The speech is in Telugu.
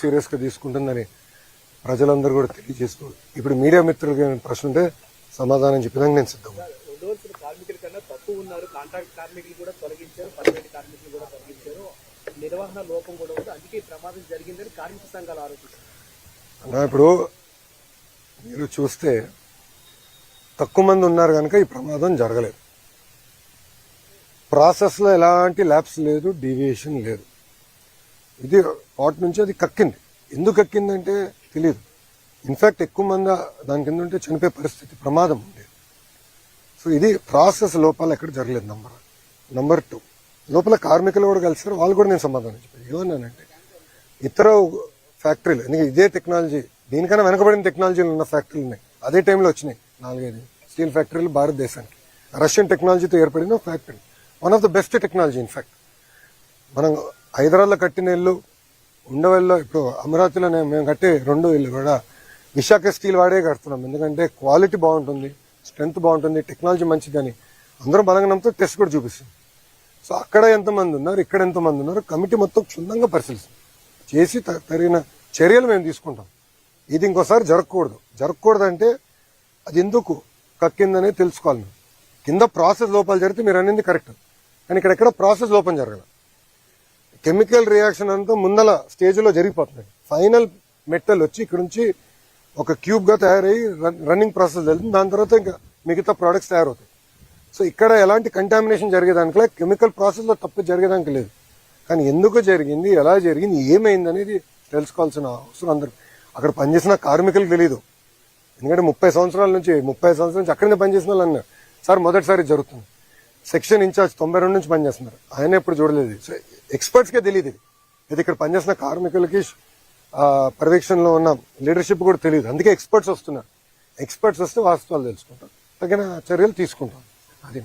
సీరియస్ గా తీసుకుంటుందని ప్రజలందరూ కూడా తెలియజేస్తూ ఇప్పుడు మీడియా మిత్రులకి ప్రశ్న ఉంటే సమాధానం చెప్పడానికి నేను సిద్ధంగా. కార్మికుల కన్నా తక్కువ ఉన్నారు, కాంట్రాక్ట్ కార్మికులు కూడా తొలగించారు, పర్మనెంట్ కార్మికులు కూడా తొలగించారు, నిర్వహణ లోపం కూడా ఉంది, అందుకే ప్రమాదం జరిగిందని కార్మిక సంఘాలు ఆరోపిస్తారు. ఇప్పుడు మీరు చూస్తే తక్కువ మంది ఉన్నారు కనుక ఈ ప్రమాదం జరగలేదు. ప్రాసెస్ లో ఎలాంటి ల్యాబ్స్ లేదు, డీవియేషన్ లేదు. ఇది పాట్ నుంచి అది కక్కింది. ఎందుకు కక్కిందంటే తెలియదు. ఇన్ఫాక్ట్ ఎక్కువ మంది దాని కింద ఉంటే చనిపోయే పరిస్థితి, ప్రమాదం ఉండేది. సో ఇది ప్రాసెస్ లోపాలు ఎక్కడ జరగలేదు. నంబర్ 2, లోపల కార్మికులు కూడా కలిసారు, వాళ్ళు కూడా నేను సమాధానం చెప్పాను. ఏమన్నానంటే ఇతర ఫ్యాక్టరీలు, ఎందుకంటే ఇదే టెక్నాలజీ, దీనికన్నా వెనకబడిన టెక్నాలజీలు ఉన్న ఫ్యాక్టరీలు ఉన్నాయి. అదే టైంలో వచ్చినాయి 4-5 స్టీల్ ఫ్యాక్టరీలు భారతదేశానికి. రష్యన్ టెక్నాలజీతో ఏర్పడిన factory, one of the best technology. In fact మనం హైదరాబాద్లో కట్టిన ఇల్లు, ఉండవల్లో ఇప్పుడు అమరావతిలో మేము కట్టే 2 ఇల్లు కూడా విశాఖ స్టీల్ వాడే కడుతున్నాం. ఎందుకంటే క్వాలిటీ బాగుంటుంది, స్ట్రెంత్ బాగుంటుంది, టెక్నాలజీ మంచిదని అందరూ బలంగా నమ్ముతూ టెస్ట్ కూడా చూపిస్తుంది. సో అక్కడ ఎంతమంది ఉన్నారు, ఇక్కడ ఎంతమంది ఉన్నారు, కమిటీ మొత్తం క్షుణ్ణంగా పరిశీలిస్తుంది. చేసి తగిన చర్యలు మేము తీసుకుంటాం. ఇది ఇంకోసారి జరగకూడదు అంటే అది ఎందుకు కక్కిందనే తెలుసుకోవాలి. మేము కింద ప్రాసెస్ లోపాలు జరిగితే మీరు అనేది కరెక్ట్, కానీ ఇక్కడ ప్రాసెస్ లోపం జరగాలి. కెమికల్ రియాక్షన్ అంతా ముందల స్టేజ్లో జరిగిపోతుంది. ఫైనల్ మెటల్ వచ్చి ఇక్కడ నుంచి ఒక క్యూబ్ గా తయారయ్యి రన్నింగ్ ప్రాసెస్ జరుగుతుంది. దాని తర్వాత ఇంకా మిగతా ప్రోడక్ట్స్ తయారవుతాయి. సో ఇక్కడ ఎలాంటి కంటామినేషన్ జరిగేదానికి, కెమికల్ ప్రాసెస్ లో తప్పు జరిగేదానికి లేదు. కానీ ఎందుకు జరిగింది, ఎలా జరిగింది, ఏమైంది అనేది తెలుసుకోవాల్సిన అవసరం అందరు. అక్కడ పనిచేసిన కార్మికులకు తెలియదు. ఎందుకంటే 30 సంవత్సరాల నుంచి అక్కడనే పనిచేసిన వాళ్ళు అన్నారు, సార్ మొదటిసారి జరుగుతుంది. సెక్షన్ ఇన్ఛార్జ్ 92 నుంచి పనిచేస్తున్నారు, ఆయన ఎప్పుడు చూడలేదు. సో ఎక్స్పర్ట్స్ కే తెలియదు ఇది ఇక్కడ పనిచేసిన కార్మికులకి పర్యవేక్షణలో ఉన్న లీడర్షిప్ కూడా తెలియదు. అందుకే ఎక్స్పర్ట్స్ వస్తున్నారు. ఎక్స్పర్ట్స్ వస్తే వాస్తవాలు తెలుసుకుంటాం, తగిన చర్యలు తీసుకుంటాం. అది